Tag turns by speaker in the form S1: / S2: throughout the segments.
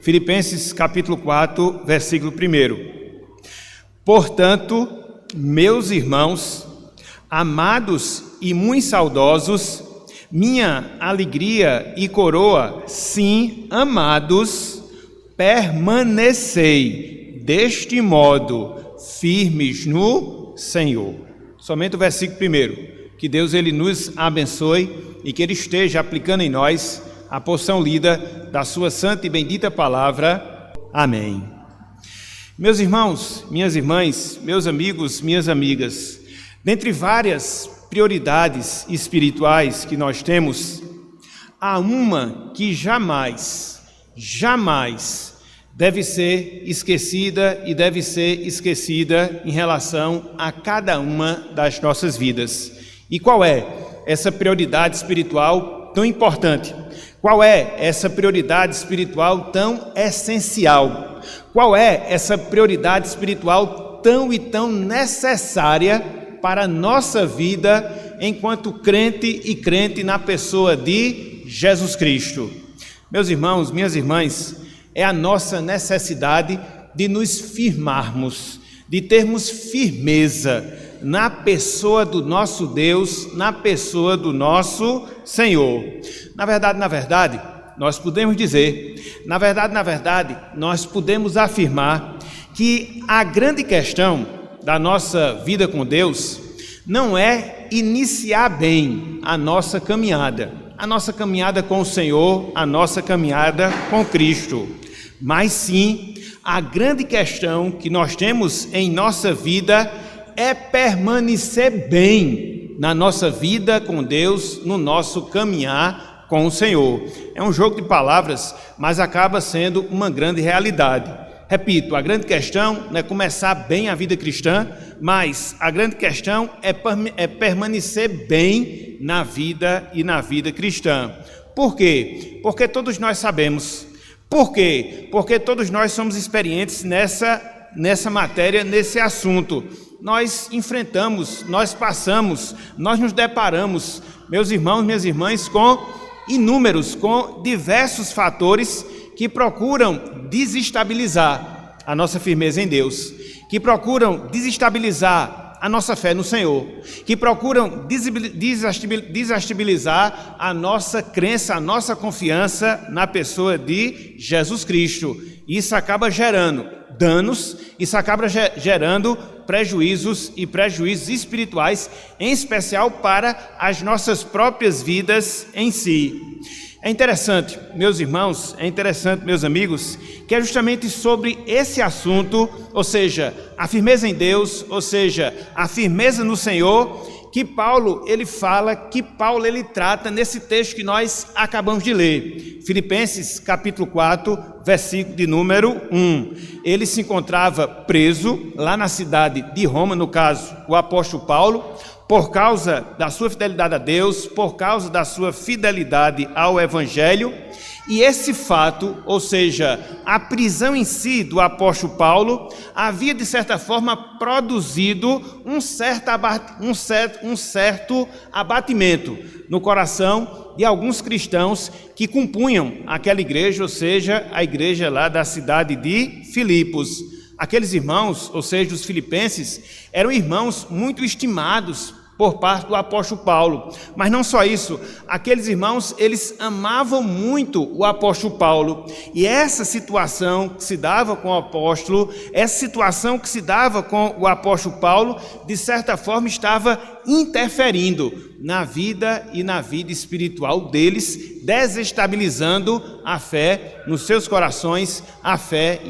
S1: Filipenses capítulo 4, versículo 1. Portanto, meus irmãos, amados e muito saudosos, minha alegria e coroa, sim, amados, permanecei deste modo firmes no Senhor. Somente o versículo 1. Que Deus ele nos abençoe e que Ele esteja aplicando em nós a porção lida da sua santa e bendita palavra. Amém. Meus irmãos, minhas irmãs, meus amigos, minhas amigas, dentre várias prioridades espirituais que nós temos, há uma que jamais deve ser esquecida e deve ser esquecida em relação a cada uma das nossas vidas. E qual é essa prioridade espiritual tão importante? Qual é essa prioridade espiritual tão essencial? Qual é essa prioridade espiritual tão e tão necessária para a nossa vida enquanto crente e crente na pessoa de Jesus Cristo? Meus irmãos, minhas irmãs, é a nossa necessidade de nos firmarmos, de termos firmeza na pessoa do nosso Deus, na pessoa do nosso Senhor. Na verdade, nós podemos dizer, nós podemos afirmar que a grande questão da nossa vida com Deus não é iniciar bem a nossa caminhada com o Senhor, a nossa caminhada com Cristo, mas sim, a grande questão que nós temos em nossa vida é permanecer bem na nossa vida com Deus, no nosso caminhar com o Senhor. É um jogo de palavras, mas acaba sendo uma grande realidade. Repito, a grande questão não é começar bem a vida cristã, mas a grande questão é permanecer bem na vida e na vida cristã. Por quê? Porque todos nós sabemos. Por quê? Porque todos nós somos experientes nessa matéria, nesse assunto. Nós enfrentamos, nós passamos, nós nos deparamos, meus irmãos, minhas irmãs, com diversos fatores que procuram desestabilizar a nossa firmeza em Deus, que procuram desestabilizar a nossa fé no Senhor, que procuram desestabilizar a nossa crença, a nossa confiança na pessoa de Jesus Cristo. Isso acaba gerando danos, isso acaba gerando prejuízos espirituais, em especial para as nossas próprias vidas em si. É interessante, meus irmãos, meus amigos, que é justamente sobre esse assunto, ou seja, a firmeza em Deus, ou seja, a firmeza no Senhor, que Paulo ele trata nesse texto que nós acabamos de ler. Filipenses capítulo 4, versículo de número 1. Ele se encontrava preso lá na cidade de Roma, no caso, o apóstolo Paulo, por causa da sua fidelidade a Deus, por causa da sua fidelidade ao Evangelho. E esse fato, ou seja, a prisão em si do apóstolo Paulo, havia de certa forma produzido um certo abatimento no coração de alguns cristãos que compunham aquela igreja, ou seja, a igreja lá da cidade de Filipos. Aqueles irmãos, ou seja, os filipenses, eram irmãos muito estimados por parte do apóstolo Paulo. Mas não só isso, aqueles irmãos, eles amavam muito o apóstolo Paulo. E essa situação que se dava com o apóstolo, Paulo, de certa forma estava interferindo na vida e na vida espiritual deles, desestabilizando a fé nos seus corações, a fé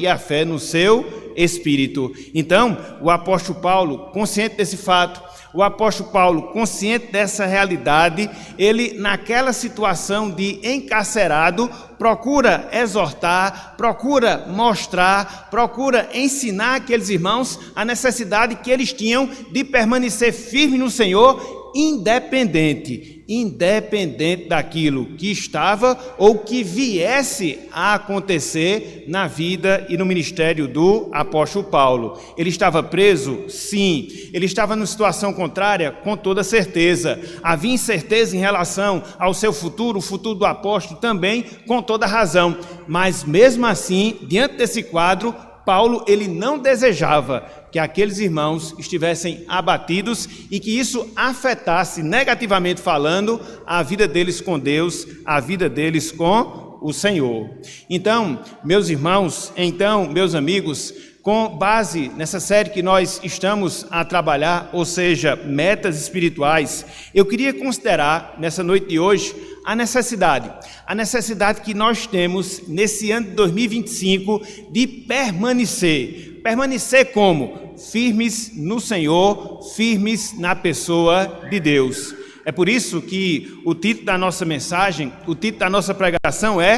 S1: no seu espírito. Então, o apóstolo Paulo, consciente desse fato, o apóstolo Paulo, consciente dessa realidade, ele, naquela situação de encarcerado, procura exortar, procura mostrar, procura ensinar aqueles irmãos a necessidade que eles tinham de permanecer firmes no Senhor, independente independente daquilo que estava ou que viesse a acontecer na vida e no ministério do apóstolo Paulo. Ele estava preso? Sim. Ele estava numa situação contrária? Com toda certeza. Havia incerteza em relação ao seu futuro, o futuro do apóstolo também, com toda razão. Mas mesmo assim, diante desse quadro, Paulo ele não desejava que aqueles irmãos estivessem abatidos e que isso afetasse, negativamente falando, a vida deles com Deus, a vida deles com o Senhor. Então, meus irmãos, meus amigos, com base nessa série que nós estamos a trabalhar, ou seja, metas espirituais, eu queria considerar nessa noite de hoje a necessidade que nós temos nesse ano de 2025 de permanecer. Permanecer como? Firmes no Senhor, firmes na pessoa de Deus. É por isso que o título da nossa mensagem, o título da nossa pregação é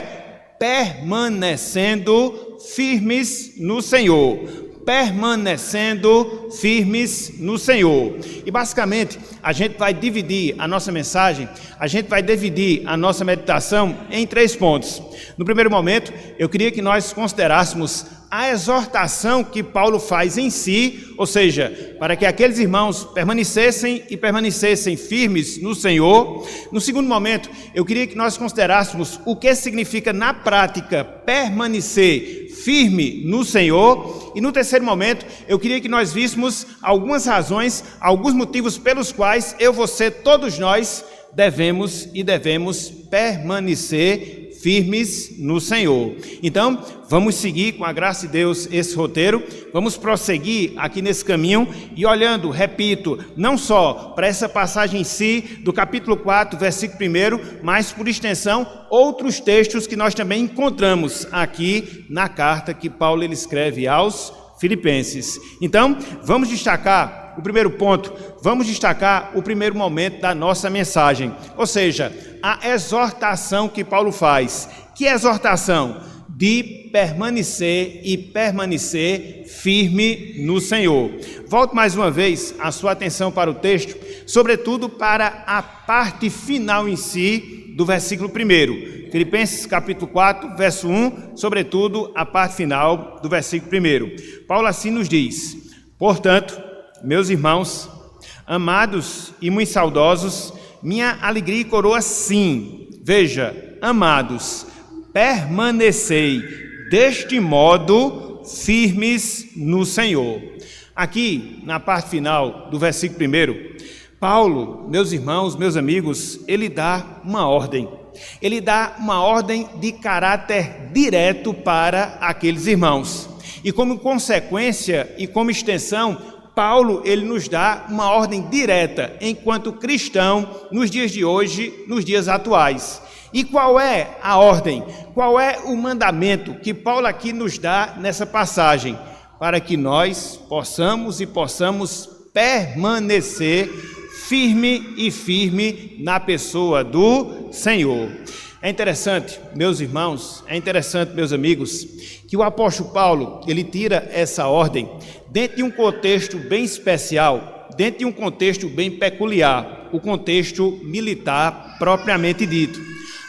S1: Permanecendo Firmes no Senhor. Permanecendo firmes no Senhor. E basicamente, a gente vai dividir a nossa mensagem, a gente vai dividir a nossa meditação em 3 pontos. No primeiro momento, eu queria que nós considerássemos a exortação que Paulo faz em si, ou seja, para que aqueles irmãos permanecessem firmes no Senhor. No segundo momento, eu queria que nós considerássemos o que significa na prática permanecer firme no Senhor. E no terceiro momento, eu queria que nós víssemos algumas razões, alguns motivos pelos quais você, todos nós, devemos permanecer firmes no Senhor. Então, vamos seguir com a graça de Deus esse roteiro, vamos prosseguir aqui nesse caminho e olhando, repito, não só para essa passagem em si, do capítulo 4, versículo 1, mas por extensão, outros textos que nós também encontramos aqui na carta que Paulo ele escreve aos Filipenses. Então, vamos destacar o primeiro ponto, vamos destacar o primeiro momento da nossa mensagem, ou seja, a exortação que Paulo faz. Que exortação? De permanecer firme no Senhor. Volto mais uma vez a sua atenção para o texto, sobretudo para a parte final em si do versículo 1. Filipenses capítulo 4, verso 1, sobretudo a parte final do versículo 1. Paulo assim nos diz: portanto, meus irmãos, amados e muito saudosos, minha alegria e coroa sim. Veja, amados, permanecei deste modo firmes no Senhor. Aqui, na parte final do versículo 1, Paulo, meus irmãos, meus amigos, ele dá uma ordem. Ele dá uma ordem de caráter direto para aqueles irmãos. E como consequência e como extensão, Paulo, ele nos dá uma ordem direta enquanto cristão nos dias de hoje, nos dias atuais. E qual é a ordem? Qual é o mandamento que Paulo aqui nos dá nessa passagem? Para que nós possamos permanecer firme na pessoa do Senhor. É interessante, meus irmãos, meus amigos, que o apóstolo Paulo, ele tira essa ordem dentro de um contexto bem especial, dentro de um contexto bem peculiar, o contexto militar propriamente dito.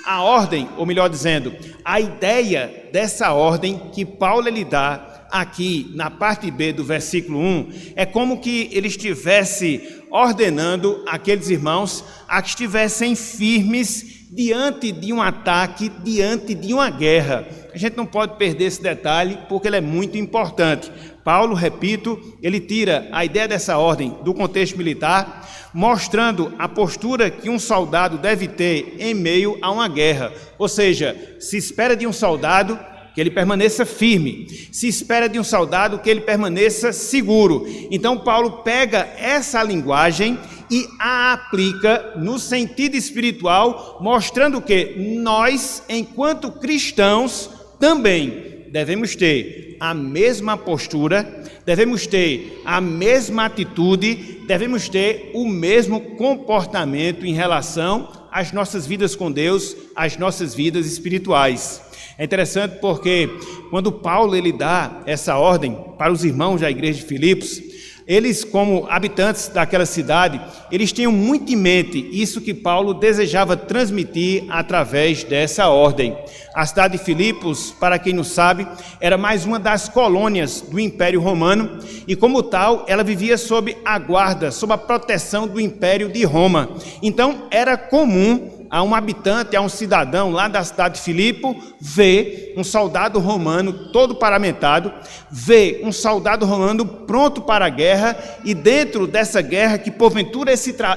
S1: A ordem, ou melhor dizendo, a ideia dessa ordem que Paulo ele dá aqui na parte B do versículo 1, é como que ele estivesse ordenando aqueles irmãos a que estivessem firmes diante de um ataque, diante de uma guerra. A gente não pode perder esse detalhe porque ele é muito importante. Paulo, repito, ele tira a ideia dessa ordem do contexto militar, mostrando a postura que um soldado deve ter em meio a uma guerra. Ou seja, se espera de um soldado que ele permaneça firme, se espera de um soldado que ele permaneça seguro. Então Paulo pega essa linguagem e a aplica no sentido espiritual, mostrando que nós, enquanto cristãos, também devemos ter a mesma postura, devemos ter a mesma atitude, devemos ter o mesmo comportamento em relação às nossas vidas com Deus, às nossas vidas espirituais. É interessante porque quando Paulo ele dá essa ordem para os irmãos da igreja de Filipos, Eles, como habitantes daquela cidade, eles tinham muito em mente isso que Paulo desejava transmitir através dessa ordem. A cidade de Filipos, para quem não sabe, era mais uma das colônias do Império Romano e, como tal, ela vivia sob a guarda, sob a proteção do Império de Roma. Então, era comum a um habitante, a um cidadão lá da cidade de Filipo, ver um soldado romano todo paramentado, ver um soldado romano pronto para a guerra, e dentro dessa guerra que porventura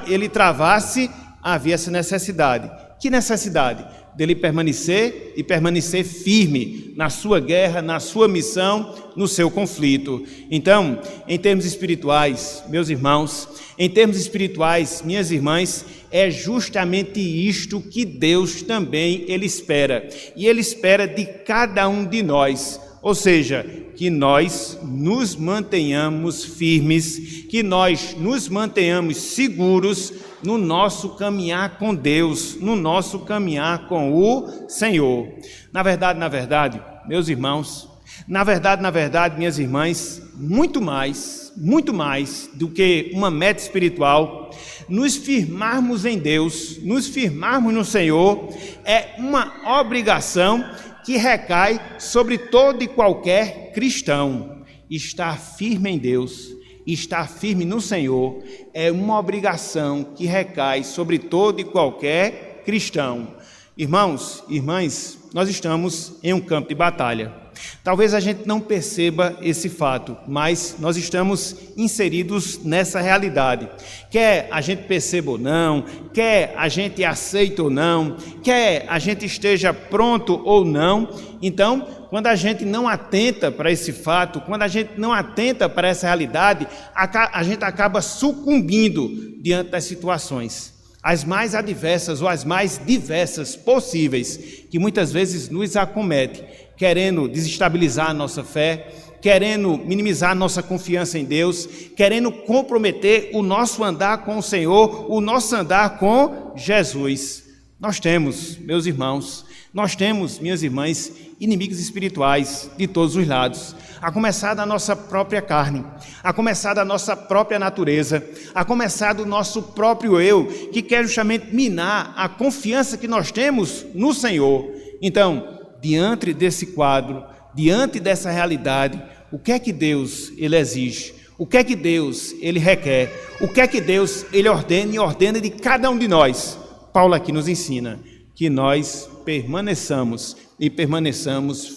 S1: ele travasse, havia essa necessidade. Que necessidade? Dele permanecer e permanecer firme na sua guerra, na sua missão, no seu conflito. Então, em termos espirituais, meus irmãos, em termos espirituais, minhas irmãs, é justamente isto que Deus também Ele espera. E Ele espera de cada um de nós. Ou seja, que nós nos mantenhamos firmes, que nós nos mantenhamos seguros no nosso caminhar com Deus, no nosso caminhar com o Senhor. Na verdade, meus irmãos, na verdade, minhas irmãs, muito mais do que uma meta espiritual, nos firmarmos em Deus, nos firmarmos no Senhor, é uma obrigação que recai sobre todo e qualquer cristão. Estar firme em Deus, estar firme no Senhor, é uma obrigação que recai sobre todo e qualquer cristão. Irmãos, irmãs, nós estamos em um campo de batalha. Talvez a gente não perceba esse fato, mas nós estamos inseridos nessa realidade. Quer a gente perceba ou não, quer a gente aceite ou não, quer a gente esteja pronto ou não. Então, quando a gente não atenta para esse fato, quando a gente não atenta para essa realidade, a gente acaba sucumbindo diante das situações, as mais adversas ou as mais diversas possíveis, que muitas vezes nos acomete, querendo desestabilizar a nossa fé, querendo minimizar a nossa confiança em Deus, querendo comprometer o nosso andar com o Senhor, o nosso andar com Jesus. Nós temos, meus irmãos, nós temos, minhas irmãs, inimigos espirituais de todos os lados, a começar da nossa própria carne, a começar da nossa própria natureza, a começar do nosso próprio eu, que quer justamente minar a confiança que nós temos no Senhor. Então, diante desse quadro, diante dessa realidade, o que é que Deus Ele exige? O que é que Deus Ele requer? O que é que Deus Ele ordena e ordena de cada um de nós? Paulo aqui nos ensina que nós permaneçamos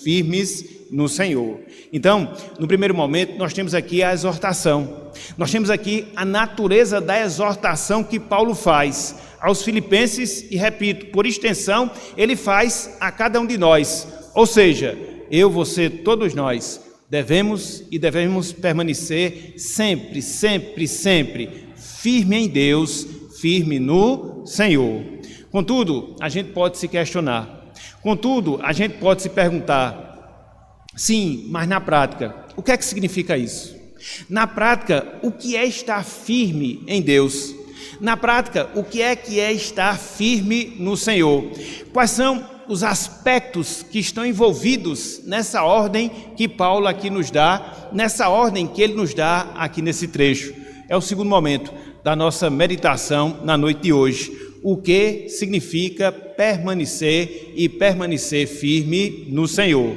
S1: firmes no Senhor. Então, no primeiro momento, nós temos aqui a exortação. Nós temos aqui a natureza da exortação que Paulo faz aos filipenses e, repito, por extensão, ele faz a cada um de nós. Ou seja, eu, você, todos nós, devemos permanecer sempre firme em Deus, firme no Senhor. Contudo, a gente pode se questionar. Contudo, a gente pode se perguntar, sim, mas na prática, o que é que significa isso? Na prática, o que é estar firme em Deus? Na prática, o que é estar firme no Senhor? Quais são os aspectos que estão envolvidos nessa ordem que Paulo aqui nos dá, nessa ordem que ele nos dá aqui nesse trecho? É o segundo momento da nossa meditação na noite de hoje. O que significa permanecer firme no Senhor?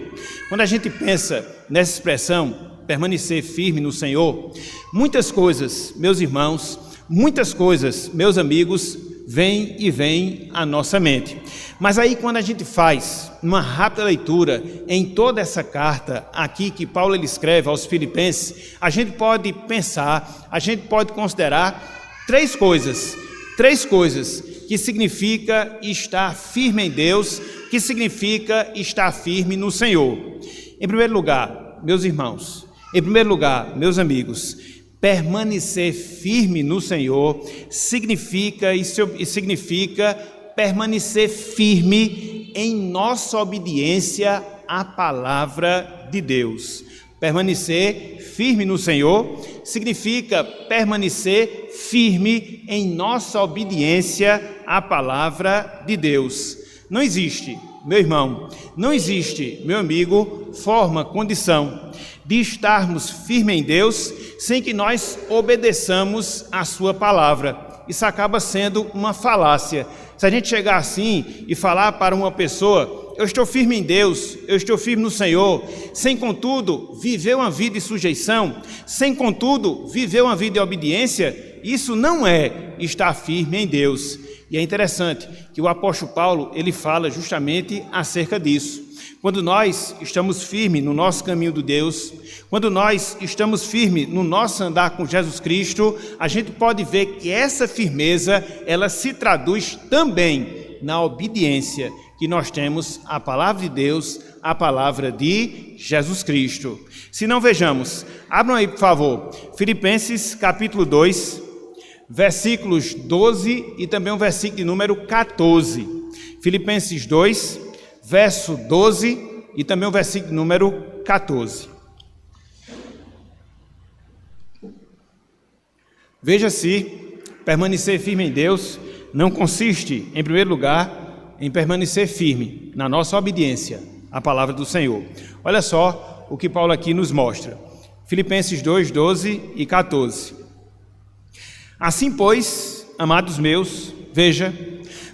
S1: Quando a gente pensa nessa expressão, permanecer firme no Senhor, muitas coisas, meus irmãos, muitas coisas, meus amigos, vêm à nossa mente. Mas aí, quando a gente faz uma rápida leitura em toda essa carta aqui que Paulo ele escreve aos Filipenses, a gente pode pensar, a gente pode considerar três coisas que significa estar firme em Deus, que significa estar firme no Senhor. Em primeiro lugar, meus irmãos, meus amigos, permanecer firme no Senhor significa permanecer firme em nossa obediência à palavra de Deus. Permanecer firme no Senhor significa permanecer firme em nossa obediência à palavra de Deus. Não existe meu irmão, não existe, meu amigo, forma, condição de estarmos firmes em Deus sem que nós obedeçamos a sua palavra. Isso acaba sendo uma falácia. Se a gente chegar assim e falar para uma pessoa, eu estou firme em Deus, eu estou firme no Senhor, sem contudo viver uma vida de sujeição, sem contudo viver uma vida de obediência, isso não é estar firme em Deus. E é interessante que o apóstolo Paulo, ele fala justamente acerca disso. Quando nós estamos firmes no nosso caminho de Deus, quando nós estamos firmes no nosso andar com Jesus Cristo, a gente pode ver que essa firmeza, ela se traduz também na obediência que nós temos à palavra de Deus, à palavra de Jesus Cristo. Se não, vejamos, abram aí, por favor, Filipenses capítulo 2, versículos 12 e também o versículo de número 14. Filipenses 2, verso 12 e também o versículo de número 14. Veja se permanecer firme em Deus não consiste, em primeiro lugar, em permanecer firme na nossa obediência à palavra do Senhor. Olha só o que Paulo aqui nos mostra. Filipenses 2, 12 e 14. Assim, pois, amados meus, veja,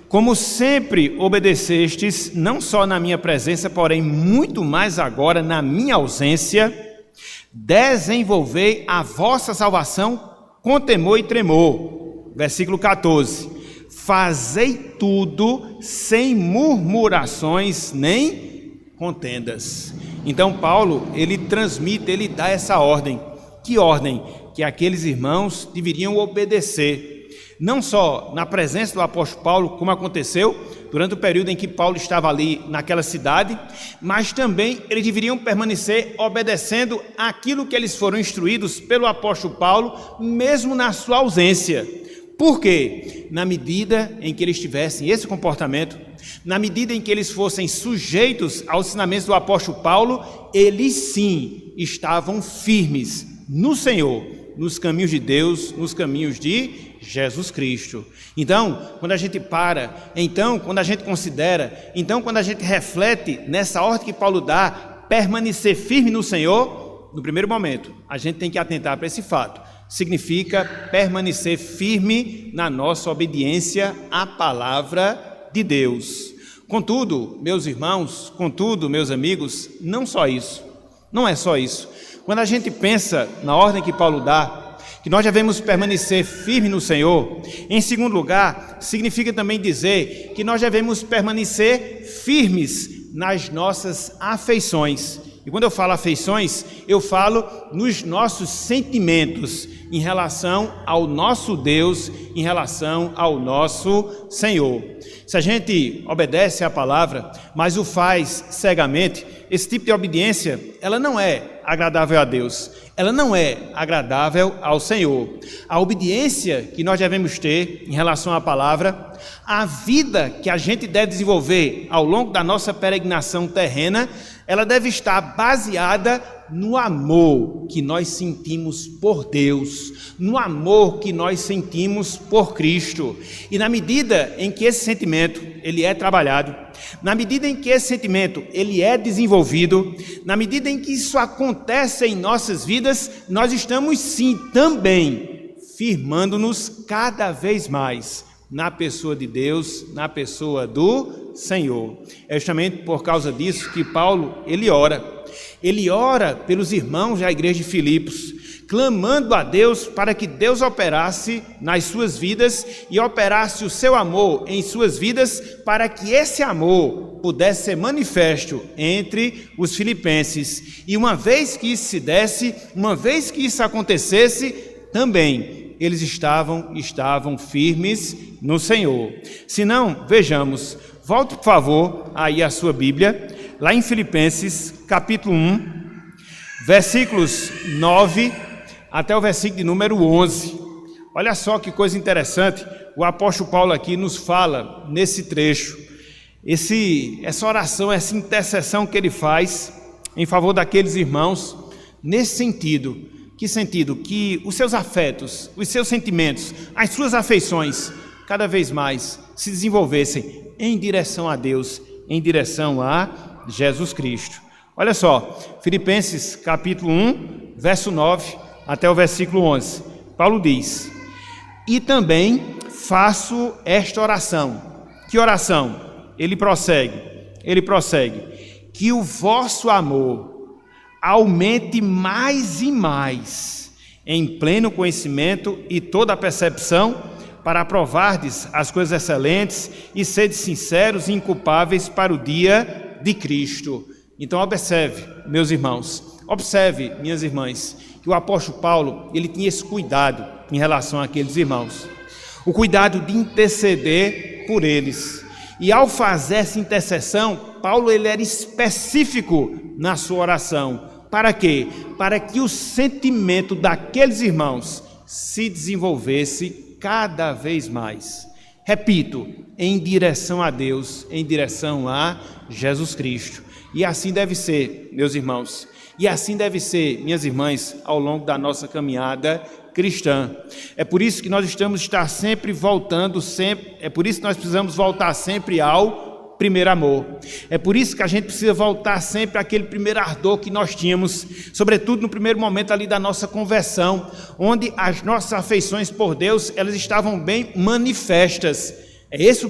S1: como sempre obedecestes, não só na minha presença, porém muito mais agora na minha ausência, desenvolvei a vossa salvação com temor e tremor. Versículo 14. Fazei tudo sem murmurações nem contendas. Então Paulo, ele transmite, ele dá essa ordem. Que ordem? Que aqueles irmãos deveriam obedecer. Não só na presença do apóstolo Paulo, como aconteceu durante o período em que Paulo estava ali naquela cidade, mas também eles deveriam permanecer obedecendo aquilo que eles foram instruídos pelo apóstolo Paulo, mesmo na sua ausência. Por quê? Na medida em que eles tivessem esse comportamento, na medida em que eles fossem sujeitos aos ensinamentos do apóstolo Paulo, eles sim estavam firmes no Senhor, nos caminhos de Deus, nos caminhos de Jesus Cristo. Então, quando a gente para, então, quando a gente considera, então, quando a gente reflete nessa ordem que Paulo dá, permanecer firme no Senhor, no primeiro momento, a gente tem que atentar para esse fato. Significa permanecer firme na nossa obediência à palavra de Deus. Contudo, meus irmãos, contudo, meus amigos, não só isso, não é só isso. Quando a gente pensa na ordem que Paulo dá, que nós devemos permanecer firmes no Senhor, em segundo lugar, significa também dizer que nós devemos permanecer firmes nas nossas afeições. E quando eu falo afeições, eu falo nos nossos sentimentos em relação ao nosso Deus, em relação ao nosso Senhor. Se a gente obedece à palavra, mas o faz cegamente, esse tipo de obediência, ela não é agradável a Deus, ela não é agradável ao Senhor. A obediência que nós devemos ter em relação à palavra, a vida que a gente deve desenvolver ao longo da nossa peregrinação terrena, ela deve estar baseada no amor que nós sentimos por Deus, no amor que nós sentimos por Cristo. E na medida em que esse sentimento ele é trabalhado, na medida em que esse sentimento ele é desenvolvido, na medida em que isso acontece em nossas vidas, nós estamos sim também firmando-nos cada vez mais na pessoa de Deus, na pessoa do Senhor. É justamente por causa disso que Paulo, ele ora pelos irmãos da igreja de Filipos, clamando a Deus para que Deus operasse nas suas vidas e operasse o seu amor em suas vidas, para que esse amor pudesse ser manifesto entre os filipenses. E uma vez que isso se desse, uma vez que isso acontecesse, também eles estavam firmes no Senhor. Se não, vejamos, volte por favor aí a sua Bíblia, lá em Filipenses capítulo 1, versículos 9 até o versículo de número 11. Olha só que coisa interessante, o apóstolo Paulo aqui nos fala nesse trecho, essa oração, essa intercessão que ele faz em favor daqueles irmãos, nesse sentido. Que sentido? Que os seus afetos, os seus sentimentos, as suas afeições, cada vez mais se desenvolvessem em direção a Deus, em direção a Jesus Cristo. Olha só, Filipenses capítulo 1, verso 9 até o versículo 11. Paulo diz: e também faço esta oração. Que oração? Ele prossegue, que o vosso amor aumente mais e mais, em pleno conhecimento e toda a percepção, para aprovardes as coisas excelentes e sedes sinceros e inculpáveis para o dia de Cristo. Então observe, meus irmãos, observe, minhas irmãs, que o apóstolo Paulo, ele tinha esse cuidado em relação àqueles irmãos, o cuidado de interceder por eles. E ao fazer essa intercessão, Paulo ele era específico na sua oração. Para quê? Para que o sentimento daqueles irmãos se desenvolvesse cada vez mais. Repito, em direção a Deus, em direção a Jesus Cristo. E assim deve ser, meus irmãos, e assim deve ser, minhas irmãs, ao longo da nossa caminhada cristã. É por isso que nós precisamos voltar sempre ao primeiro amor. É por isso que a gente precisa voltar sempre àquele primeiro ardor que nós tínhamos, sobretudo no primeiro momento ali da nossa conversão, onde as nossas afeições por Deus, elas estavam bem manifestas. É esse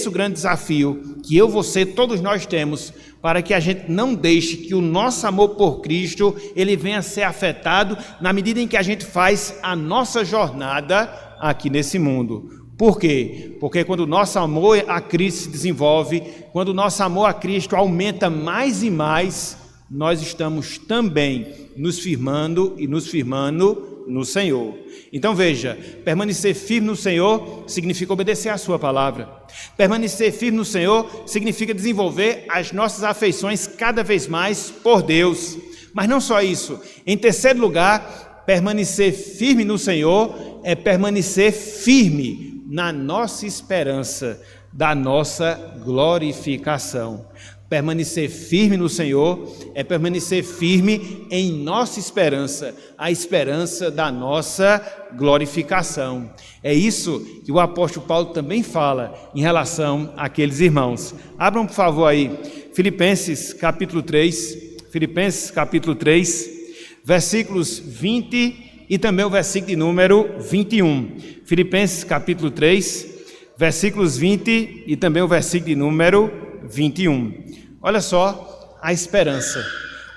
S1: o grande desafio que eu, você, todos nós temos, para que a gente não deixe que o nosso amor por Cristo, ele venha a ser afetado na medida em que a gente faz a nossa jornada aqui nesse mundo. Por quê? Porque quando o nosso amor a Cristo se desenvolve, quando o nosso amor a Cristo aumenta mais e mais, nós estamos também nos firmando no Senhor. Então veja, permanecer firme no Senhor significa obedecer a sua palavra. Permanecer firme no Senhor significa desenvolver as nossas afeições cada vez mais por Deus. Mas não só isso. Em terceiro lugar, permanecer firme no Senhor é permanecer firme na nossa esperança da nossa glorificação. Permanecer firme no Senhor é permanecer firme em nossa esperança, a esperança da nossa glorificação. É isso que o apóstolo Paulo também fala em relação àqueles irmãos. Abram, por favor, aí, Filipenses capítulo 3, versículos 20 e também o versículo de número 21. Filipenses capítulo 3, versículos 20 e também o versículo de número 21. Olha só a esperança,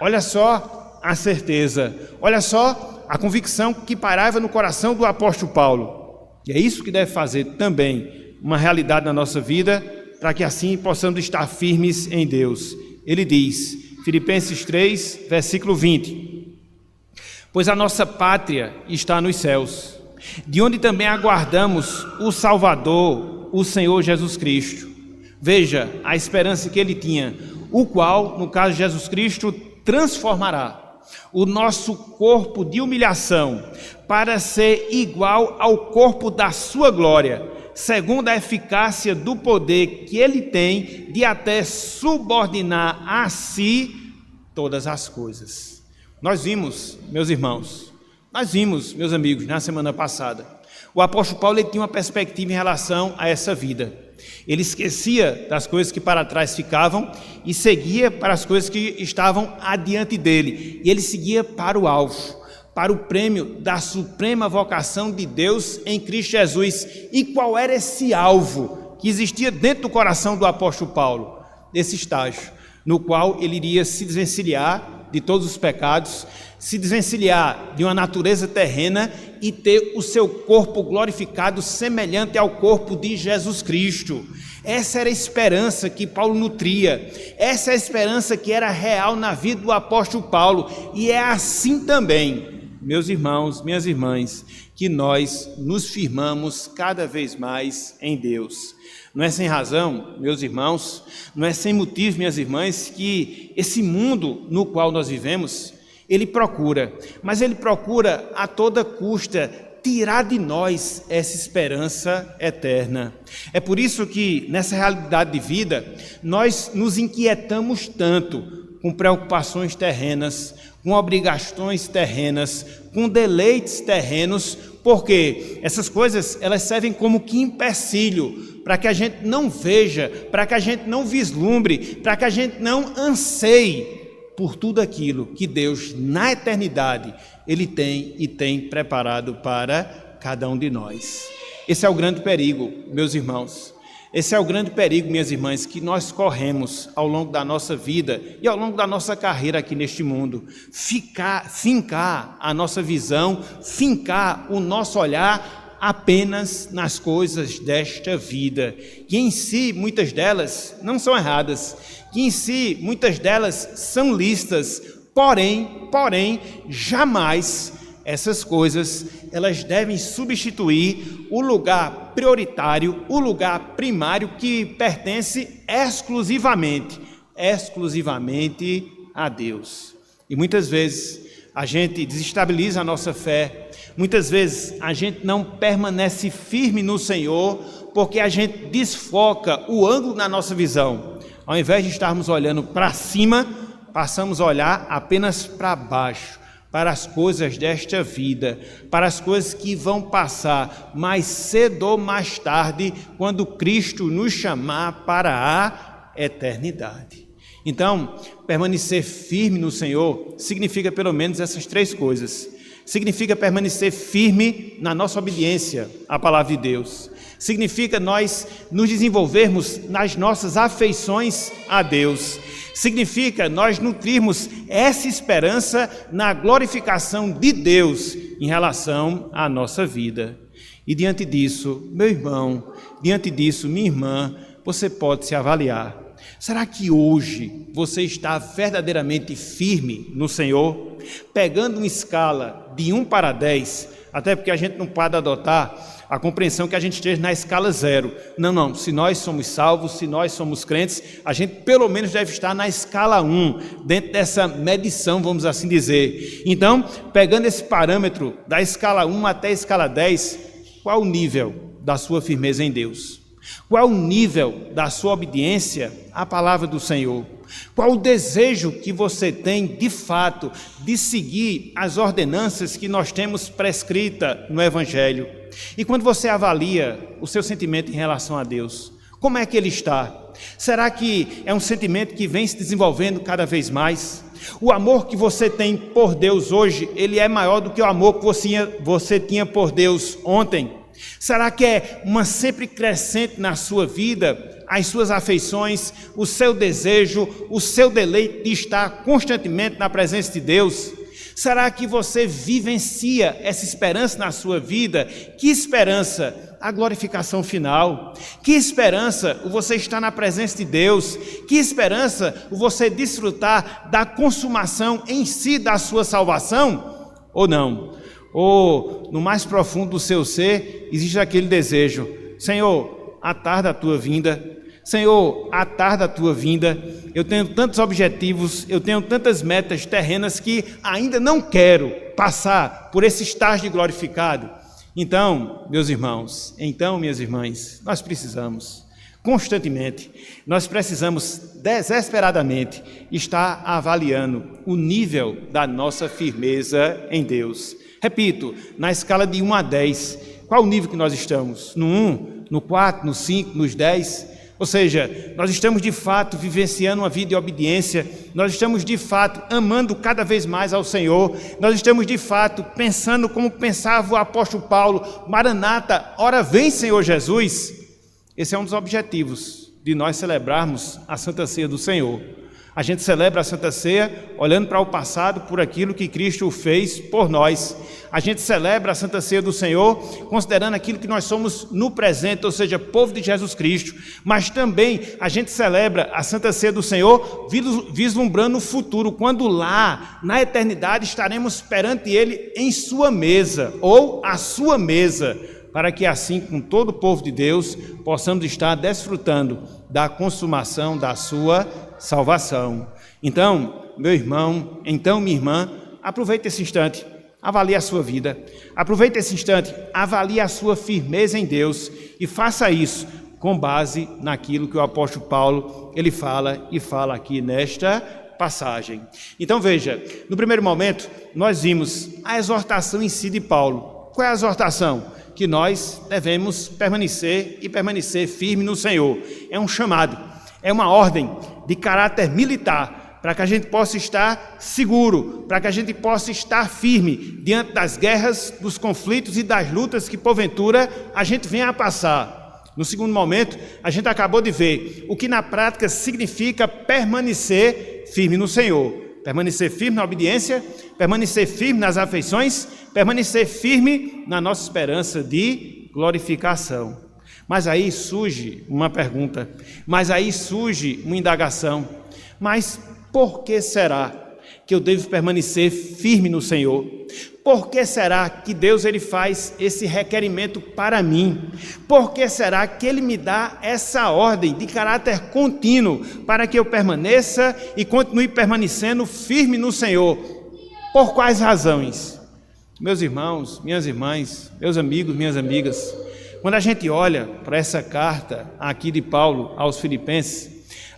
S1: olha só a certeza, olha só a convicção que pairava no coração do apóstolo Paulo. E é isso que deve fazer também uma realidade na nossa vida, para que assim possamos estar firmes em Deus. Ele diz, Filipenses 3, versículo 20: pois a nossa pátria está nos céus, de onde também aguardamos o Salvador, o Senhor Jesus Cristo. Veja a esperança que ele tinha, o qual, no caso de Jesus Cristo, transformará o nosso corpo de humilhação para ser igual ao corpo da sua glória, segundo a eficácia do poder que ele tem de até subordinar a si todas as coisas. Nós vimos, meus irmãos, meus amigos, na semana passada, o apóstolo Paulo ele tinha uma perspectiva em relação a essa vida. Ele esquecia das coisas que para trás ficavam e seguia para as coisas que estavam adiante dele. E ele seguia para o alvo, para o prêmio da suprema vocação de Deus em Cristo Jesus. E qual era esse alvo que existia dentro do coração do apóstolo Paulo? Esse estágio, no qual ele iria se desvencilhar de todos os pecados, se desvencilhar de uma natureza terrena e ter o seu corpo glorificado semelhante ao corpo de Jesus Cristo. Essa era a esperança que Paulo nutria, essa é a esperança que era real na vida do apóstolo Paulo, e é assim também, meus irmãos, minhas irmãs, que nós nos firmamos cada vez mais em Deus. Não é sem razão, meus irmãos, não é sem motivo, minhas irmãs, que esse mundo no qual nós vivemos, ele procura a toda custa tirar de nós essa esperança eterna. É por isso que nessa realidade de vida, nós nos inquietamos tanto com preocupações terrenas, com obrigações terrenas, com deleites terrenos, porque essas coisas elas servem como que empecilho para que a gente não veja, para que a gente não vislumbre, para que a gente não anseie por tudo aquilo que Deus na eternidade Ele tem e tem preparado para cada um de nós. Esse é o grande perigo, meus irmãos. Esse é o grande perigo, minhas irmãs, que nós corremos ao longo da nossa vida e ao longo da nossa carreira aqui neste mundo. Fincar a nossa visão, fincar o nosso olhar apenas nas coisas desta vida, que em si, muitas delas não são erradas, que em si, muitas delas são lícitas, porém, jamais essas coisas, elas devem substituir o lugar prioritário, o lugar primário que pertence exclusivamente a Deus. E muitas vezes a gente desestabiliza a nossa fé, muitas vezes a gente não permanece firme no Senhor, porque a gente desfoca o ângulo na nossa visão. Ao invés de estarmos olhando para cima, passamos a olhar apenas para baixo, para as coisas desta vida, para as coisas que vão passar mais cedo ou mais tarde, quando Cristo nos chamar para a eternidade. Então, permanecer firme no Senhor significa pelo menos essas três coisas. Significa permanecer firme na nossa obediência à palavra de Deus. Significa nós nos desenvolvermos nas nossas afeições a Deus. Significa nós nutrirmos essa esperança na glorificação de Deus em relação à nossa vida. E diante disso, meu irmão, diante disso, minha irmã, você pode se avaliar. Será que hoje você está verdadeiramente firme no Senhor? Pegando uma escala de 1 para 10, até porque a gente não pode adotar a compreensão que a gente esteja na escala 0. Não, se nós somos salvos, se nós somos crentes, a gente pelo menos deve estar na escala 1, dentro dessa medição, vamos assim dizer. Então, pegando esse parâmetro da escala 1 até a escala 10, qual o nível da sua firmeza em Deus? Qual o nível da sua obediência à palavra do Senhor? Qual o desejo que você tem, de fato, de seguir as ordenanças que nós temos prescrita no Evangelho? E quando você avalia o seu sentimento em relação a Deus, como é que ele está? Será que é um sentimento que vem se desenvolvendo cada vez mais? O amor que você tem por Deus hoje, ele é maior do que o amor que você tinha por Deus ontem? Será que é uma sempre crescente na sua vida, as suas afeições, o seu desejo, o seu deleite de estar constantemente na presença de Deus? Será que você vivencia essa esperança na sua vida? Que esperança? A glorificação final. Que esperança o você estar na presença de Deus? Que esperança o você desfrutar da consumação em si da sua salvação? Ou não? Ou no mais profundo do seu ser existe aquele desejo: Senhor, atarda a tua vinda. Senhor, atarda a tua vinda. Eu tenho tantos objetivos, eu tenho tantas metas terrenas que ainda não quero passar por esse estágio de glorificado. Então, meus irmãos, minhas irmãs, nós precisamos constantemente, nós precisamos desesperadamente estar avaliando o nível da nossa firmeza em Deus. Repito, na escala de 1 a 10, qual o nível que nós estamos? No 1, no 4, no 5, nos 10? Ou seja, nós estamos de fato vivenciando uma vida de obediência, nós estamos de fato amando cada vez mais ao Senhor, nós estamos de fato pensando como pensava o apóstolo Paulo: Maranata, ora vem Senhor Jesus. Esse é um dos objetivos de nós celebrarmos a Santa Ceia do Senhor. A gente celebra a Santa Ceia olhando para o passado, por aquilo que Cristo fez por nós. A gente celebra a Santa Ceia do Senhor considerando aquilo que nós somos no presente, ou seja, povo de Jesus Cristo. Mas também a gente celebra a Santa Ceia do Senhor vislumbrando o futuro, quando lá, na eternidade, estaremos perante Ele em sua mesa, ou a sua mesa, para que assim, com todo o povo de Deus, possamos estar desfrutando da consumação da sua salvação. Então, meu irmão, minha irmã, aproveite esse instante, avalie a sua vida, aproveite esse instante, avalie a sua firmeza em Deus e faça isso com base naquilo que o apóstolo Paulo, ele fala aqui nesta passagem. Então veja, no primeiro momento nós vimos a exortação em si de Paulo. Qual é a exortação? Que nós devemos permanecer e permanecer firme no Senhor. É um chamado, é uma ordem de caráter militar, para que a gente possa estar seguro, para que a gente possa estar firme diante das guerras, dos conflitos e das lutas que porventura a gente venha a passar. No segundo momento, a gente acabou de ver o que na prática significa permanecer firme no Senhor. Permanecer firme na obediência, permanecer firme nas afeições, permanecer firme na nossa esperança de glorificação. Mas aí surge uma pergunta, mas aí surge uma indagação. Mas por que será que eu devo permanecer firme no Senhor? Por que será que Deus ele faz esse requerimento para mim? Por que será que Ele me dá essa ordem de caráter contínuo para que eu permaneça e continue permanecendo firme no Senhor? Por quais razões? Meus irmãos, minhas irmãs, meus amigos, minhas amigas, quando a gente olha para essa carta aqui de Paulo aos Filipenses,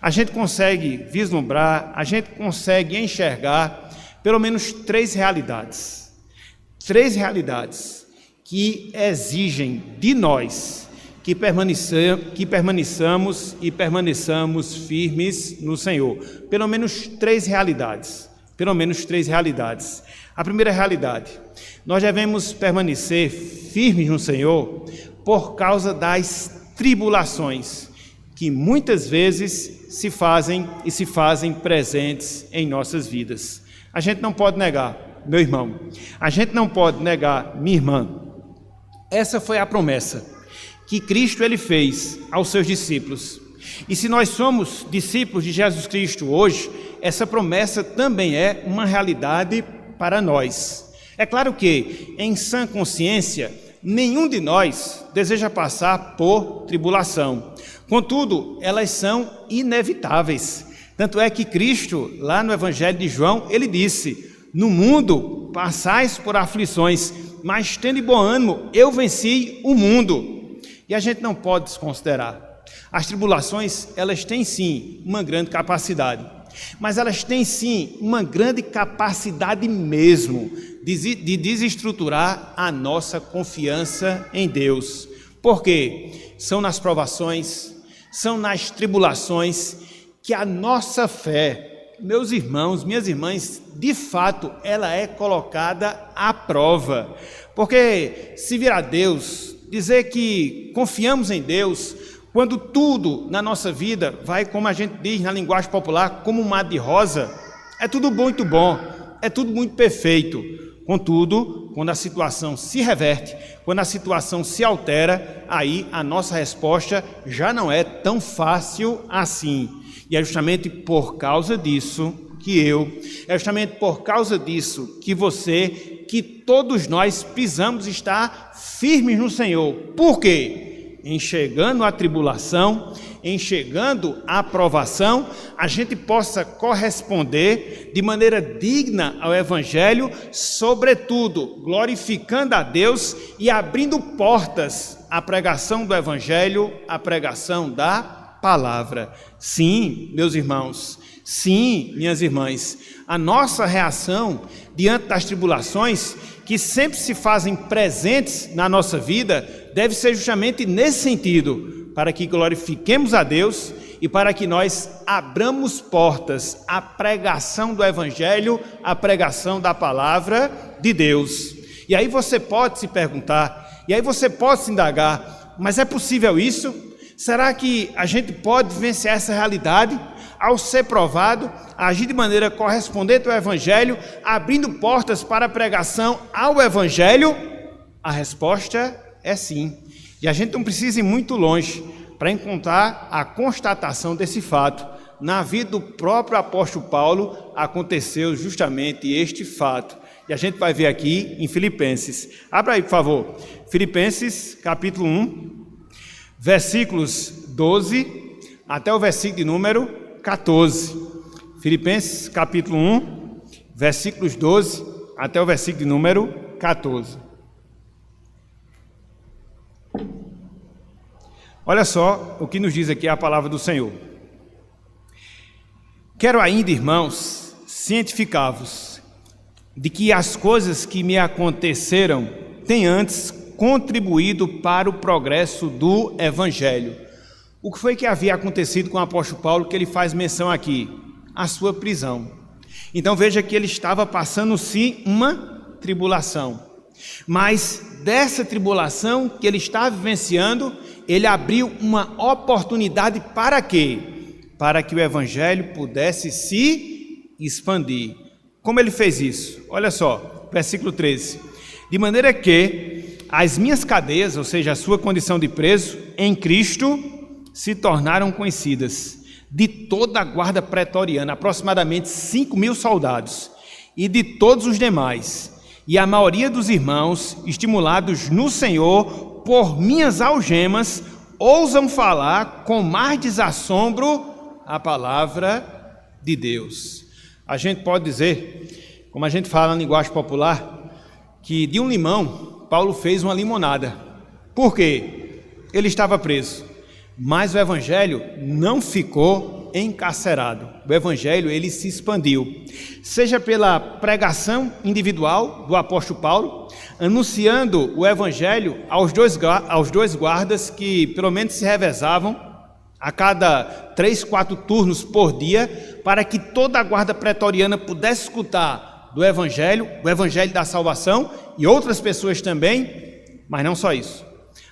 S1: a gente consegue vislumbrar, a gente consegue enxergar pelo menos três realidades que exigem de nós que permaneçamos e permaneçamos firmes no Senhor. Pelo menos três realidades. A primeira realidade, nós devemos permanecer firmes no Senhor por causa das tribulações que muitas vezes se fazem presentes em nossas vidas. A gente não pode negar, meu irmão, a gente não pode negar, minha irmã, essa foi a promessa que Cristo ele fez aos seus discípulos. E se nós somos discípulos de Jesus Cristo hoje, essa promessa também é uma realidade para nós. É claro que, em sã consciência, nenhum de nós deseja passar por tribulação. Contudo, elas são inevitáveis. Tanto é que Cristo, lá no Evangelho de João, ele disse: no mundo passais por aflições, mas tende bom ânimo, eu venci o mundo. E a gente não pode desconsiderar. As tribulações, elas têm sim uma grande capacidade, mas elas têm sim uma grande capacidade mesmo de desestruturar a nossa confiança em Deus. Por quê? São nas provações, são nas tribulações que a nossa fé, meus irmãos, minhas irmãs, de fato, ela é colocada à prova. Porque se vir a Deus, dizer que confiamos em Deus, quando tudo na nossa vida vai, como a gente diz na linguagem popular, como um mar de rosa, é tudo muito bom, é tudo muito perfeito. Contudo, quando a situação se reverte, quando a situação se altera, aí a nossa resposta já não é tão fácil assim. E é justamente por causa disso é justamente por causa disso que você, que todos nós precisamos estar firmes no Senhor. Por quê? Enxergando a tribulação, enxergando a provação, a gente possa corresponder de maneira digna ao Evangelho, sobretudo glorificando a Deus e abrindo portas à pregação do Evangelho, à pregação da palavra. Sim, meus irmãos, sim, minhas irmãs, a nossa reação diante das tribulações que sempre se fazem presentes na nossa vida deve ser justamente nesse sentido, para que glorifiquemos a Deus e para que nós abramos portas à pregação do Evangelho, à pregação da palavra de Deus. E aí você pode se perguntar, e aí você pode se indagar, mas é possível isso? Será que a gente pode vencer essa realidade ao ser provado, agir de maneira correspondente ao Evangelho, abrindo portas para a pregação ao Evangelho? A resposta é sim. E a gente não precisa ir muito longe para encontrar a constatação desse fato. Na vida do próprio apóstolo Paulo aconteceu justamente este fato. E a gente vai ver aqui em Filipenses. Abra aí, por favor. Filipenses, capítulo 1, versículos 12 até o versículo de número 14. Filipenses, capítulo 1, versículos 12 até o versículo de número 14. Olha só o que nos diz aqui a palavra do Senhor. Quero ainda, irmãos, cientificar-vos de que as coisas que me aconteceram têm antes contribuído para o progresso do Evangelho. O que foi que havia acontecido com o apóstolo Paulo que ele faz menção aqui? A sua prisão. Então veja que ele estava passando sim uma tribulação, mas dessa tribulação que ele estava vivenciando, ele abriu uma oportunidade para quê? Para que o Evangelho pudesse se expandir. Como ele fez isso? Olha só, versículo 13. De maneira que as minhas cadeias, ou seja, a sua condição de preso em Cristo, se tornaram conhecidas de toda a guarda pretoriana, aproximadamente 5.000 soldados, e de todos os demais, e a maioria dos irmãos, estimulados no Senhor por minhas algemas, ousam falar com mais desassombro a palavra de Deus. A gente pode dizer, como a gente fala na linguagem popular, que de um limão, Paulo fez uma limonada. Por quê? Ele estava preso. Mas o Evangelho não ficou encarcerado. O Evangelho, ele se expandiu. Seja pela pregação individual do apóstolo Paulo, anunciando o Evangelho aos dois guardas que pelo menos se revezavam a cada 3, 4 turnos por dia, para que toda a guarda pretoriana pudesse escutar do Evangelho, o Evangelho da salvação, e outras pessoas também, mas não só isso.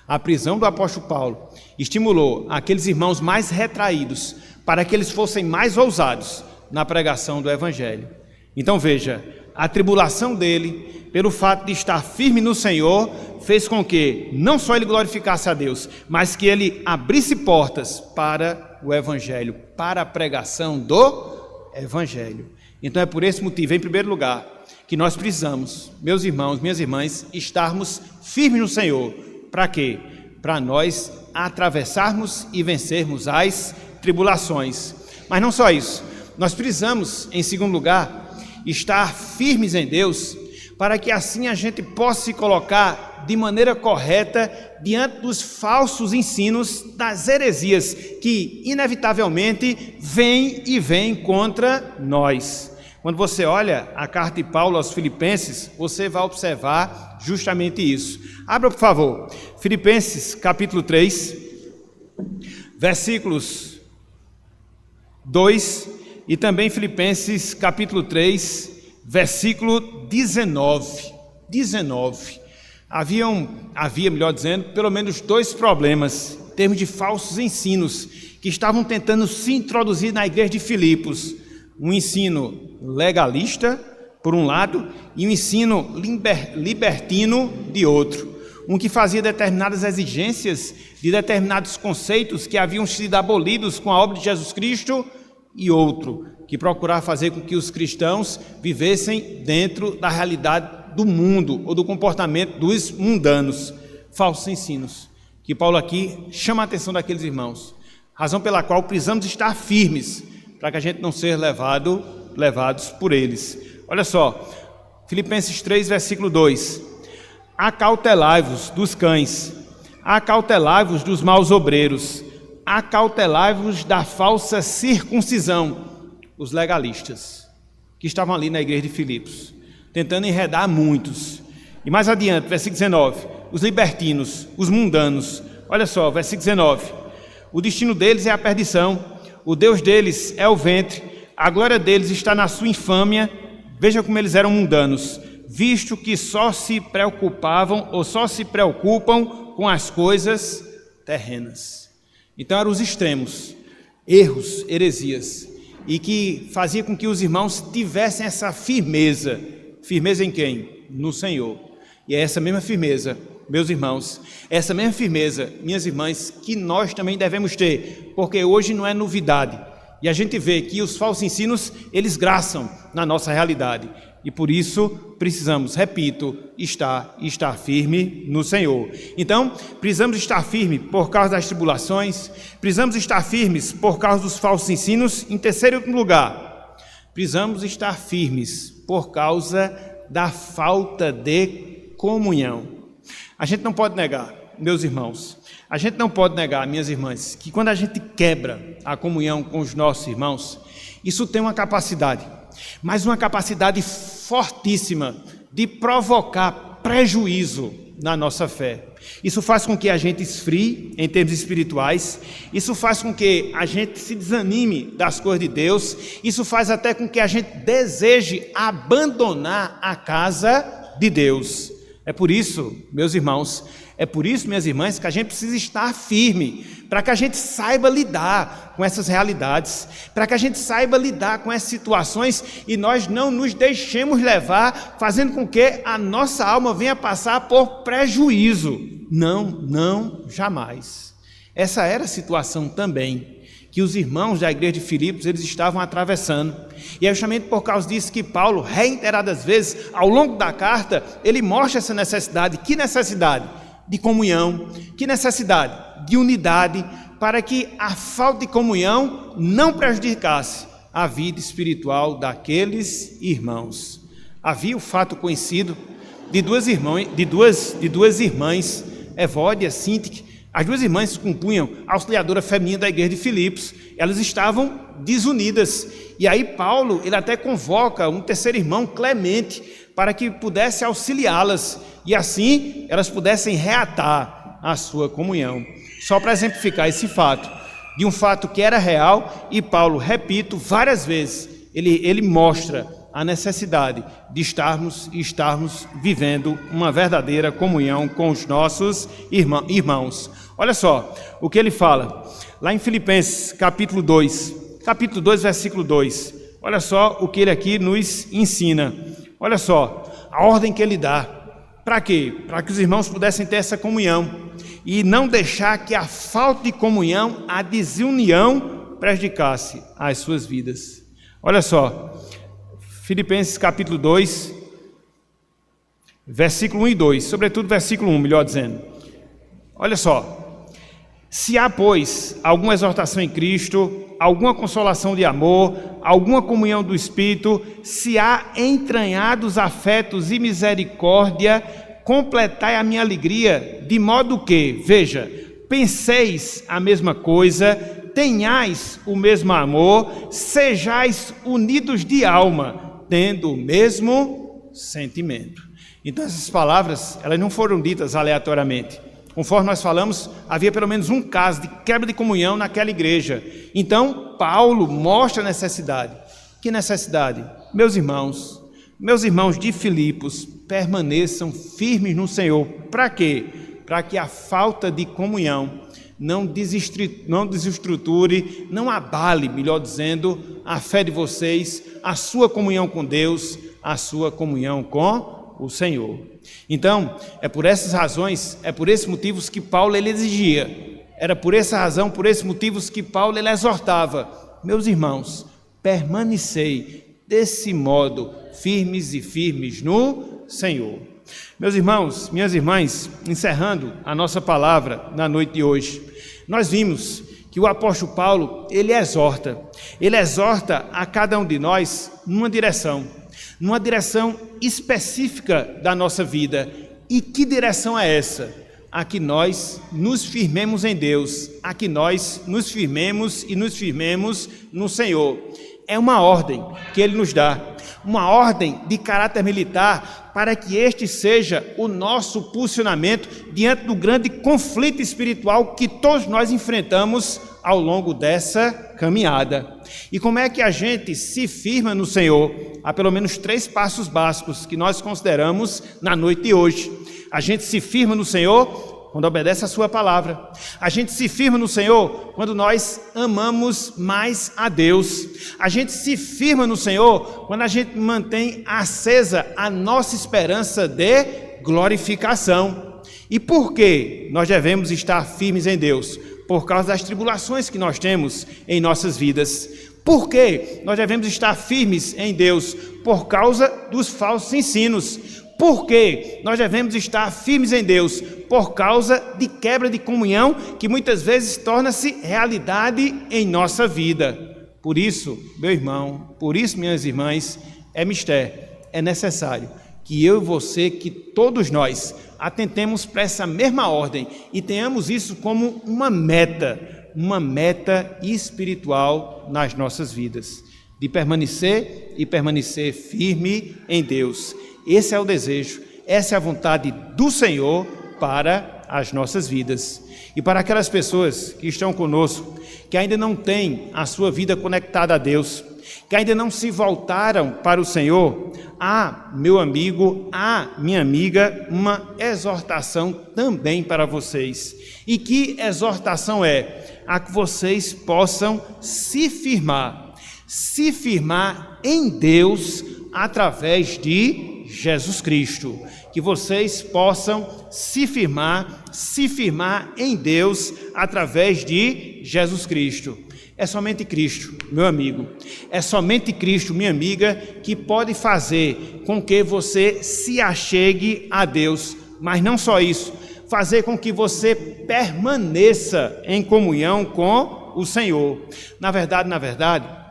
S1: A prisão do apóstolo Paulo estimulou aqueles irmãos mais retraídos para que eles fossem mais ousados na pregação do Evangelho. Então veja, a tribulação dele, pelo fato de estar firme no Senhor, fez com que não só ele glorificasse a Deus, mas que ele abrisse portas para o Evangelho, para a pregação do Evangelho. Então é por esse motivo, em primeiro lugar, que nós precisamos, meus irmãos, minhas irmãs, estarmos firmes no Senhor. Para quê? Para nós atravessarmos e vencermos as tribulações. Mas não só isso, nós precisamos, em segundo lugar, estar firmes em Deus, para que assim a gente possa se colocar de maneira correta diante dos falsos ensinos, das heresias que inevitavelmente vêm contra nós. Quando você olha a carta de Paulo aos Filipenses, você vai observar justamente isso. Abra, por favor, Filipenses capítulo 3, versículos 2 e também Filipenses capítulo 3, versículo 19. Havia, melhor dizendo, pelo menos 2 problemas em termos de falsos ensinos que estavam tentando se introduzir na igreja de Filipos. Um ensino legalista, por um lado, e um ensino libertino, de outro. Um que fazia determinadas exigências de determinados conceitos que haviam sido abolidos com a obra de Jesus Cristo, e outro que procurava fazer com que os cristãos vivessem dentro da realidade do mundo ou do comportamento dos mundanos. Falsos ensinos, que Paulo aqui chama a atenção daqueles irmãos, razão pela qual precisamos estar firmes, para que a gente não seja levados por eles. Olha só, Filipenses 3, versículo 2. Acautelai-vos dos cães, acautelai-vos dos maus obreiros, acautelai-vos da falsa circuncisão. Os legalistas, que estavam ali na igreja de Filipos, tentando enredar muitos. E mais adiante, versículo 19, os libertinos, os mundanos. Olha só, versículo 19. O destino deles é a perdição, o Deus deles é o ventre, a glória deles está na sua infâmia. Veja como eles eram mundanos, visto que só se preocupam com as coisas terrenas. Então eram os extremos, erros, heresias, e que fazia com que os irmãos tivessem essa firmeza. Firmeza em quem? No Senhor. E é essa mesma firmeza, meus irmãos, essa mesma firmeza, minhas irmãs, que nós também devemos ter, porque hoje não é novidade. E a gente vê que os falsos ensinos, eles graçam na nossa realidade. E por isso precisamos, repito, estar firme no Senhor. Então, precisamos estar firmes por causa das tribulações, precisamos estar firmes por causa dos falsos ensinos. Em terceiro lugar, precisamos estar firmes por causa da falta de comunhão. A gente não pode negar, meus irmãos, a gente não pode negar, minhas irmãs, que quando a gente quebra a comunhão com os nossos irmãos, isso tem uma capacidade, mas uma capacidade fortíssima de provocar prejuízo na nossa fé. Isso faz com que a gente esfrie em termos espirituais, isso faz com que a gente se desanime das coisas de Deus, isso faz até com que a gente deseje abandonar a casa de Deus. É por isso, meus irmãos, é por isso, minhas irmãs, que a gente precisa estar firme, para que a gente saiba lidar com essas realidades, para que a gente saiba lidar com essas situações e nós não nos deixemos levar, fazendo com que a nossa alma venha passar por prejuízo. Não, jamais. Essa era a situação também que os irmãos da igreja de Filipos eles estavam atravessando. E é justamente por causa disso que Paulo, reiteradas vezes, ao longo da carta, ele mostra essa necessidade. Que necessidade? De comunhão, que necessidade de unidade, para que a falta de comunhão não prejudicasse a vida espiritual daqueles irmãos. Havia o fato conhecido de duas irmãs, Evódia e Sintique. As duas irmãs se compunham a auxiliadora feminina da igreja de Filipos. Elas estavam desunidas. E aí Paulo, ele até convoca um terceiro irmão, Clemente, para que pudesse auxiliá-las e assim elas pudessem reatar a sua comunhão. Só para exemplificar esse fato, de um fato que era real, e Paulo, repito, várias vezes, ele mostra a necessidade de estarmos vivendo uma verdadeira comunhão com os nossos irmãos. Olha só o que ele fala, lá em Filipenses capítulo 2, versículo 2. Olha só o que ele aqui nos ensina. Olha só, a ordem que ele dá. Para quê? Para que os irmãos pudessem ter essa comunhão e não deixar que a falta de comunhão, a desunião, prejudicasse as suas vidas. Olha só, Filipenses capítulo 2, versículo 1 e 2, sobretudo versículo 1, melhor dizendo. Olha só, se há, pois, alguma exortação em Cristo, alguma consolação de amor, alguma comunhão do Espírito, se há entranhados afetos e misericórdia, completai a minha alegria, de modo que, veja, penseis a mesma coisa, tenhais o mesmo amor, sejais unidos de alma, tendo o mesmo sentimento. Então essas palavras, elas não foram ditas aleatoriamente. Conforme nós falamos, havia pelo menos um caso de quebra de comunhão naquela igreja. Então, Paulo mostra a necessidade. Que necessidade? Meus irmãos de Filipos, permaneçam firmes no Senhor. Para quê? Para que a falta de comunhão não desestruture, não abale, melhor dizendo, a fé de vocês, a sua comunhão com Deus, a sua comunhão com o Senhor. Então, é por essas razões, é por esses motivos que Paulo ele exigia, era por essa razão, por esses motivos que Paulo ele exortava, meus irmãos, permanecei desse modo, firmes no Senhor. Meus irmãos, minhas irmãs, encerrando a nossa palavra na noite de hoje, nós vimos que o apóstolo Paulo, ele exorta a cada um de nós numa direção específica da nossa vida. E que direção é essa? A que nós nos firmemos em Deus, a que nós nos firmemos no Senhor. É uma ordem que Ele nos dá, uma ordem de caráter militar, para que este seja o nosso posicionamento diante do grande conflito espiritual que todos nós enfrentamos ao longo dessa caminhada. E como é que a gente se firma no Senhor? Há pelo menos 3 passos básicos que nós consideramos na noite de hoje. A gente se firma no Senhor quando obedece a sua palavra. A gente se firma no Senhor quando nós amamos mais a Deus. A gente se firma no Senhor quando a gente mantém acesa a nossa esperança de glorificação. E por que nós devemos estar firmes em Deus? Por causa das tribulações que nós temos em nossas vidas. Por que nós devemos estar firmes em Deus? Por causa dos falsos ensinos. Por que nós devemos estar firmes em Deus? Por causa de quebra de comunhão que muitas vezes torna-se realidade em nossa vida. Por isso, meu irmão, por isso, minhas irmãs, é necessário que eu e você, que todos nós atentemos para essa mesma ordem e tenhamos isso como uma meta espiritual nas nossas vidas, de permanecer e permanecer firme em Deus. Esse é o desejo, essa é a vontade do Senhor para as nossas vidas. E para aquelas pessoas que estão conosco, que ainda não têm a sua vida conectada a Deus, que ainda não se voltaram para o Senhor, há, meu amigo, há, minha amiga, uma exortação também para vocês. E que exortação é? A que vocês possam se firmar em Deus através de Jesus Cristo. Que vocês possam se firmar em Deus através de Jesus Cristo. É somente Cristo, meu amigo, é somente Cristo, minha amiga, que pode fazer com que você se achegue a Deus, mas não só isso, fazer com que você permaneça em comunhão com o Senhor. Na verdade,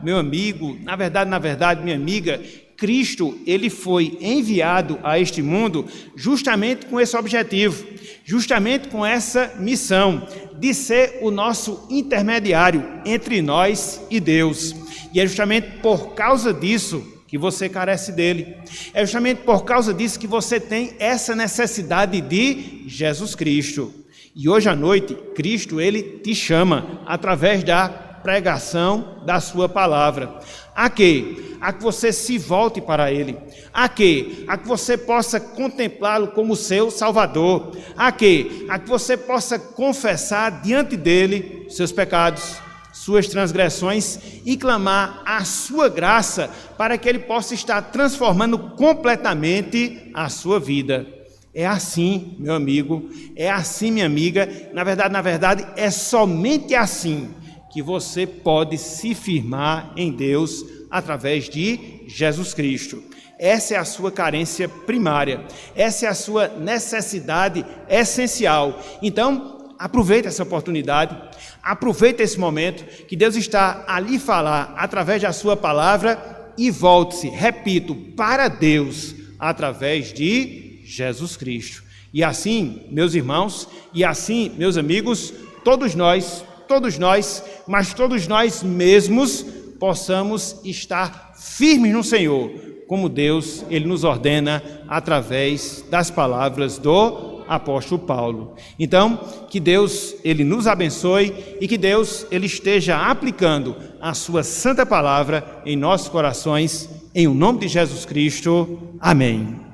S1: meu amigo, na verdade, minha amiga, Cristo, ele foi enviado a este mundo justamente com esse objetivo, justamente com essa missão de ser o nosso intermediário entre nós e Deus. E é justamente por causa disso que você carece dele. É justamente por causa disso que você tem essa necessidade de Jesus Cristo. E hoje à noite, Cristo, ele te chama através da pregação da sua palavra. A quê? A que você se volte para Ele. A quê? A que você possa contemplá-lo como seu Salvador. A quê? A que você possa confessar diante dEle seus pecados, suas transgressões e clamar a sua graça para que Ele possa estar transformando completamente a sua vida. É assim, meu amigo, é assim, minha amiga. Na verdade, é somente assim que você pode se firmar em Deus através de Jesus Cristo. Essa é a sua carência primária, essa é a sua necessidade essencial. Então, aproveite essa oportunidade, aproveite esse momento que Deus está ali falar através da sua palavra e volte-se, repito, para Deus através de Jesus Cristo. E assim, meus irmãos, e assim, meus amigos, todos nós, mas todos nós mesmos possamos estar firmes no Senhor, como Deus, Ele nos ordena através das palavras do apóstolo Paulo. Então, que Deus, Ele nos abençoe e que Deus, Ele esteja aplicando a sua santa palavra em nossos corações, em o nome de Jesus Cristo. Amém.